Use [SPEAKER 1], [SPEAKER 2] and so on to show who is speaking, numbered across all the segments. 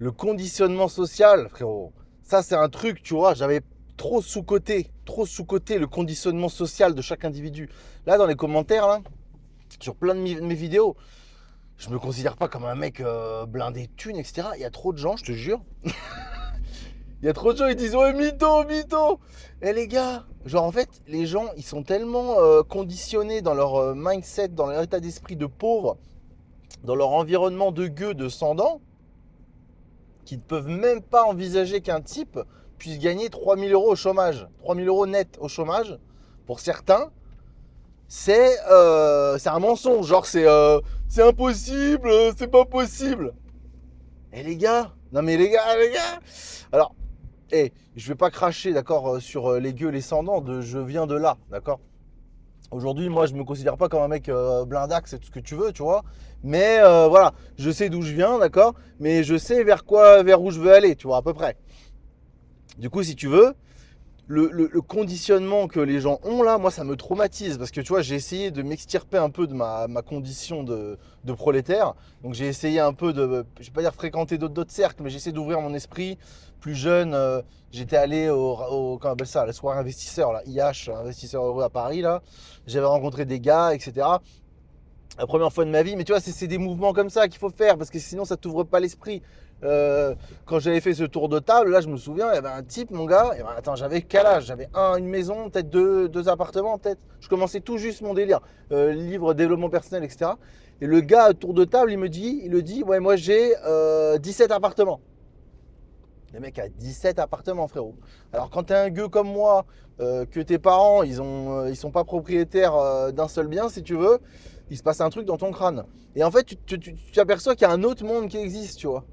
[SPEAKER 1] Le conditionnement social, frérot. Ça, c'est un truc, tu vois, j'avais trop sous-coté le conditionnement social de chaque individu. Là, dans les commentaires, là, sur plein de mes vidéos, je me considère pas comme un mec blindé de thunes, etc. Il y a trop de gens, je te jure. Il y a trop de gens, ils disent ouais, mytho, mytho. Eh les gars, genre en fait, les gens, ils sont tellement conditionnés dans leur mindset, dans leur état d'esprit de pauvre, dans leur environnement de gueux, de sans dents, qu'ils ne peuvent même pas envisager qu'un type puisse gagner 3 000 € au chômage. 3 000 € net au chômage, pour certains, c'est un mensonge. Genre, c'est impossible, c'est pas possible. Et les gars, non mais les gars. Alors, je vais pas cracher, d'accord, sur les gueux, les sans dents, je viens de là, d'accord. Aujourd'hui, moi, je me considère pas comme un mec blindax et tout ce que tu veux, tu vois. Mais voilà, je sais d'où je viens, d'accord. Mais je sais vers où je veux aller, tu vois, à peu près. Du coup, si tu veux, le conditionnement que les gens ont là, moi, ça me traumatise. Parce que tu vois, j'ai essayé de m'extirper un peu de ma condition de prolétaire. Donc, j'ai essayé un peu je vais pas dire fréquenter d'autres cercles, mais j'ai essayé d'ouvrir mon esprit. Plus jeune, j'étais allé comment on appelle ça, la soirée investisseur, là, IH, investisseur heureux à Paris, là. J'avais rencontré des gars, etc. La première fois de ma vie, mais tu vois, c'est des mouvements comme ça qu'il faut faire parce que sinon ça t'ouvre pas l'esprit. Quand j'avais fait ce tour de table, là je me souviens, il y avait un type, mon gars, et ben, attends, j'avais quel âge? J'avais une maison, peut-être deux appartements, peut-être. Je commençais tout juste mon délire, livre, développement personnel, etc. Et le gars, tour de table, il me dit, ouais, moi j'ai 17 appartements. Le mec a 17 appartements, frérot. Alors quand t'es un gueux comme moi, que tes parents, ils sont pas propriétaires d'un seul bien, si tu veux, il se passe un truc dans ton crâne. Et en fait, tu aperçois qu'il y a un autre monde qui existe, tu vois.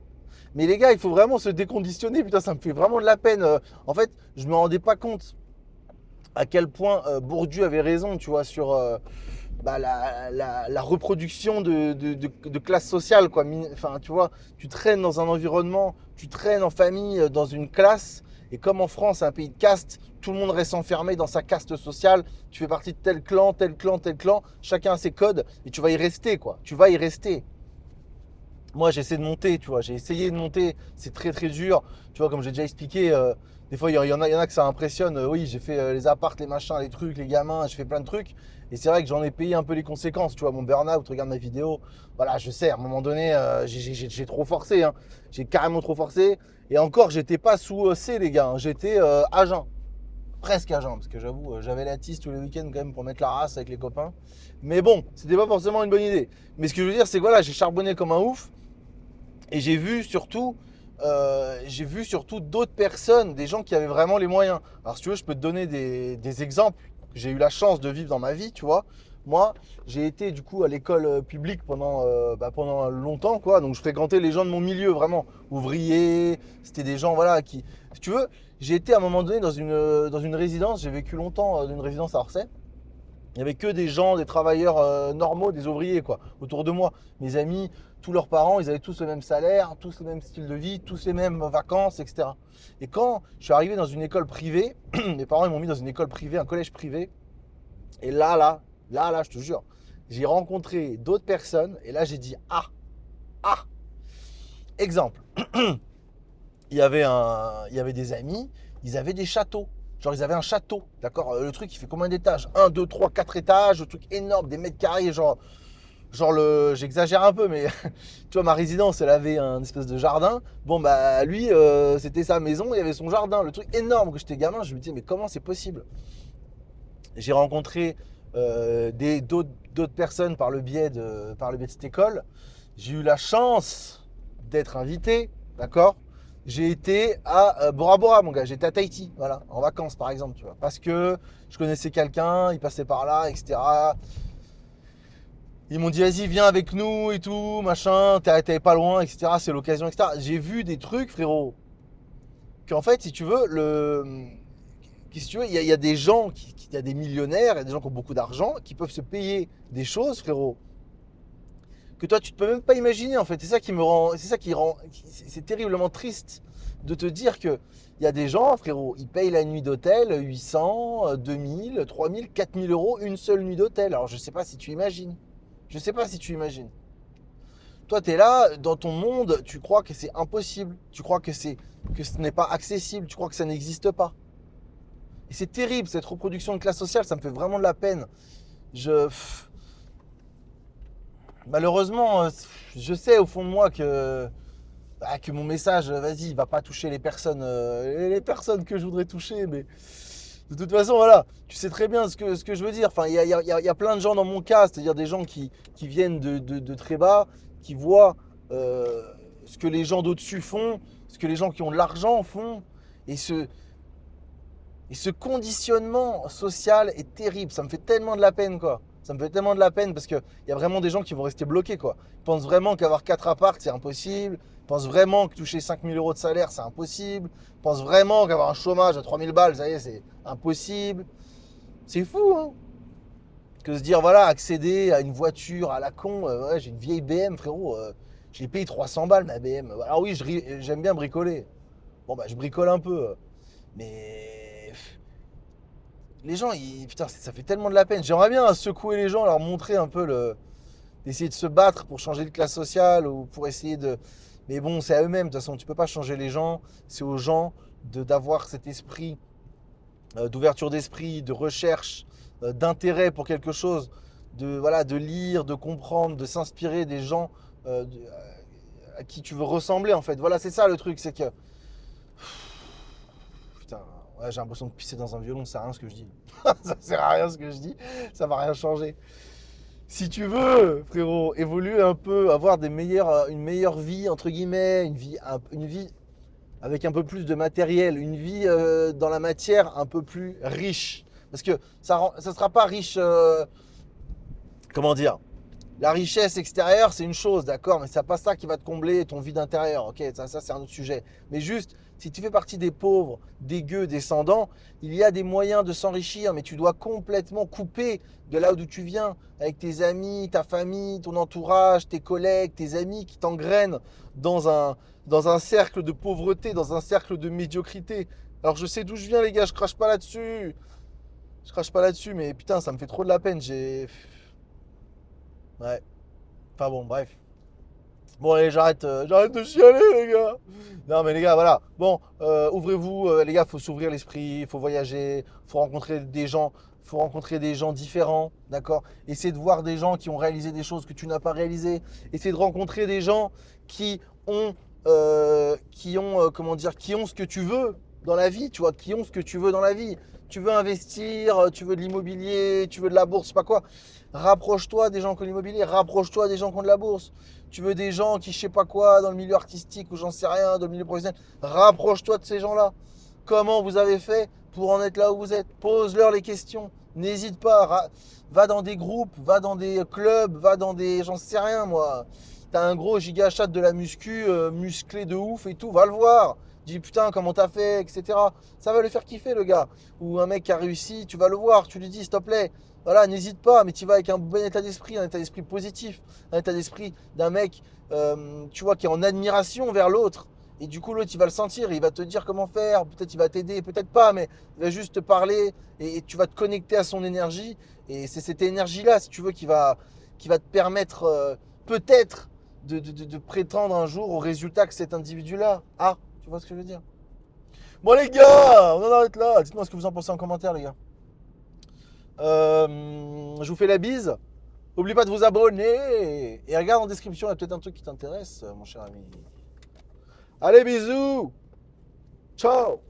[SPEAKER 1] Mais les gars, il faut vraiment se déconditionner. Putain, ça me fait vraiment de la peine. En fait, je me rendais pas compte à quel point Bourdieu avait raison, tu vois, sur la reproduction de classe sociale, quoi. Enfin, tu vois, tu traînes dans un environnement, tu traînes en famille, dans une classe, et comme en France, c'est un pays de caste, tout le monde reste enfermé dans sa caste sociale, tu fais partie de tel clan, tel clan, tel clan, chacun a ses codes, et tu vas y rester, quoi. Tu vas y rester. Moi, j'essaie de monter, tu vois, j'ai essayé de monter, c'est très très dur. Tu vois, comme j'ai déjà expliqué, des fois, il y en a que ça impressionne. Oui, j'ai fait les appartes, les machins, les trucs, les gamins, je fais plein de trucs. Et c'est vrai que j'en ai payé un peu les conséquences. Tu vois, mon burn-out, regarde ma vidéo. Voilà, je sais, à un moment donné, j'ai trop forcé, hein. J'ai carrément trop forcé. Et encore, j'étais pas sous C, les gars, hein. J'étais à jeun. Presque à jeun, parce que j'avoue, j'avais la tisse tous les week-ends quand même pour mettre la race avec les copains. Mais bon, c'était pas forcément une bonne idée. Mais ce que je veux dire, c'est que voilà, j'ai charbonné comme un ouf. Et j'ai vu surtout d'autres personnes, des gens qui avaient vraiment les moyens. Alors si tu veux, je peux te donner des exemples que j'ai eu la chance de vivre dans ma vie, tu vois. Moi, j'ai été du coup à l'école publique pendant longtemps, quoi. Donc je fréquentais les gens de mon milieu, vraiment. Ouvriers, c'était des gens, voilà, qui... Si tu veux, j'ai été à un moment donné dans une résidence, j'ai vécu longtemps dans une résidence à Orsay. Il n'y avait que des gens, des travailleurs normaux, des ouvriers, quoi, autour de moi. Mes amis, tous leurs parents, ils avaient tous le même salaire, tous le même style de vie, tous les mêmes vacances, etc. Et quand je suis arrivé dans une école privée, mes parents ils m'ont mis dans une école privée, un collège privé. Et là, je te jure, j'ai rencontré d'autres personnes. Et là, j'ai dit, ah, exemple. Il y avait des amis, ils avaient des châteaux. Genre, ils avaient un château, d'accord. Le truc, il fait combien d'étages? Un, 2, 3, 4 étages, le truc énorme, des mètres carrés, j'exagère un peu, mais tu vois, ma résidence, elle avait un espèce de jardin. Bon, bah, lui, c'était sa maison, il y avait son jardin, le truc énorme. Que j'étais gamin, je me disais, mais comment c'est possible? J'ai rencontré d'autres personnes par le biais de cette école. J'ai eu la chance d'être invité, d'accord. J'ai été à Bora Bora, mon gars. J'étais à Tahiti, voilà, en vacances par exemple, tu vois, parce que je connaissais quelqu'un, il passait par là, etc. Ils m'ont dit, vas-y, viens avec nous et tout, machin, t'es pas loin, etc. C'est l'occasion, etc. J'ai vu des trucs, frérot, qu'en fait, si tu veux, si tu veux, il y a des gens, il y a des millionnaires, il y a des gens qui ont beaucoup d'argent, qui peuvent se payer des choses, frérot, que toi, tu ne peux même pas imaginer, en fait. C'est terriblement triste de te dire que il y a des gens, frérot, ils payent la nuit d'hôtel 800, 2000, 3000, 4000 € une seule nuit d'hôtel. Alors, je sais pas si tu imagines. Je sais pas si tu imagines. Toi, tu es là, dans ton monde, tu crois que c'est impossible. Tu crois que ce n'est pas accessible. Tu crois que ça n'existe pas. Et c'est terrible, cette reproduction de classe sociale, ça me fait vraiment de la peine. Malheureusement, je sais au fond de moi que mon message, vas-y, il va pas toucher les personnes que je voudrais toucher, mais de toute façon, voilà, tu sais très bien ce que je veux dire. Enfin, il y a plein de gens dans mon cas, c'est-à-dire des gens qui viennent de très bas, qui voient ce que les gens d'au-dessus font, ce que les gens qui ont de l'argent font, et ce conditionnement social est terrible. Ça me fait tellement de la peine, quoi. Ça me fait tellement de la peine parce qu'il y a vraiment des gens qui vont rester bloqués, quoi. Ils pensent vraiment qu'avoir 4 apparts, c'est impossible. Ils pensent vraiment que toucher 5 000 € de salaire, c'est impossible. Ils pensent vraiment qu'avoir un chômage à 3 000 balles, ça y est, c'est impossible. C'est fou, hein. Que se dire, voilà, accéder à une voiture à la con. Ouais, j'ai une vieille BM, frérot. Je l'ai payé 300 balles, ma BM. Alors oui, j'aime bien bricoler. Bon, bah, je bricole un peu. Mais les gens, putain, ça fait tellement de la peine. J'aimerais bien secouer les gens, leur montrer un peu d'essayer de se battre pour changer de classe sociale ou pour essayer de. Mais bon, c'est à eux-mêmes. De toute façon, tu peux pas changer les gens. C'est aux gens d'avoir cet esprit d'ouverture d'esprit, de recherche, d'intérêt pour quelque chose, voilà, de lire, de comprendre, de s'inspirer des gens à qui tu veux ressembler en fait. Voilà, c'est ça le truc, c'est que. Putain, ouais, j'ai l'impression de pisser dans un violon, ça sert à rien ce que je dis. Ça sert à rien ce que je dis, ça va rien changer. Si tu veux, frérot, évoluer un peu, avoir une meilleure vie, entre guillemets, une vie avec un peu plus de matériel, une vie dans la matière un peu plus riche. Parce que ça ne sera pas riche, comment dire, la richesse extérieure, c'est une chose, d'accord, mais c'est pas ça qui va te combler ton vide intérieur, ok, ça c'est un autre sujet. Mais juste, si tu fais partie des pauvres, des gueux, descendants, il y a des moyens de s'enrichir, mais tu dois complètement couper de là d'où tu viens, avec tes amis, ta famille, ton entourage, tes collègues, tes amis qui t'engrainent dans un cercle de pauvreté, dans un cercle de médiocrité. Alors je sais d'où je viens les gars, je crache pas là-dessus. Je crache pas là-dessus, mais putain, ça me fait trop de la peine, Ouais. Enfin bon, bref. Bon, allez, j'arrête de chialer, les gars. Non, mais les gars, voilà. Bon, ouvrez-vous, les gars, faut s'ouvrir l'esprit, faut voyager, faut rencontrer des gens, différents, d'accord. Essayez de voir des gens qui ont réalisé des choses que tu n'as pas réalisées. Essayez de rencontrer des gens comment dire, qui ont ce que tu veux dans la vie, tu vois, qui ont ce que tu veux dans la vie. Tu veux investir, tu veux de l'immobilier, tu veux de la bourse, je sais pas quoi. Rapproche-toi des gens qui ont l'immobilier, rapproche-toi des gens qui ont de la bourse. Tu veux des gens qui, je sais pas quoi, dans le milieu artistique ou j'en sais rien, dans le milieu professionnel, rapproche-toi de ces gens-là. Comment vous avez fait pour en être là où vous êtes? Pose-leur les questions. N'hésite pas. Va dans des groupes, va dans des clubs, va dans des. J'en sais rien, moi. T'as un gros giga chat de la muscu, musclé de ouf et tout, va le voir. Dis putain, comment t'as fait, etc. Ça va le faire kiffer, le gars. Ou un mec qui a réussi, tu vas le voir, tu lui dis, s'il te plaît, voilà, n'hésite pas, mais tu vas avec un bon état d'esprit, un état d'esprit positif, un état d'esprit d'un mec, tu vois, qui est en admiration vers l'autre. Et du coup, l'autre, il va le sentir, il va te dire comment faire, peut-être il va t'aider, peut-être pas, mais il va juste te parler et tu vas te connecter à son énergie. Et c'est cette énergie-là, si tu veux, qui va te permettre peut-être de prétendre un jour au résultat que cet individu-là a. Tu vois ce que je veux dire? Bon, les gars, on en arrête là. Dites-moi ce que vous en pensez en commentaire, les gars. Je vous fais la bise. N'oublie pas de vous abonner. Et regarde en description, il y a peut-être un truc qui t'intéresse, mon cher ami. Allez, bisous. Ciao.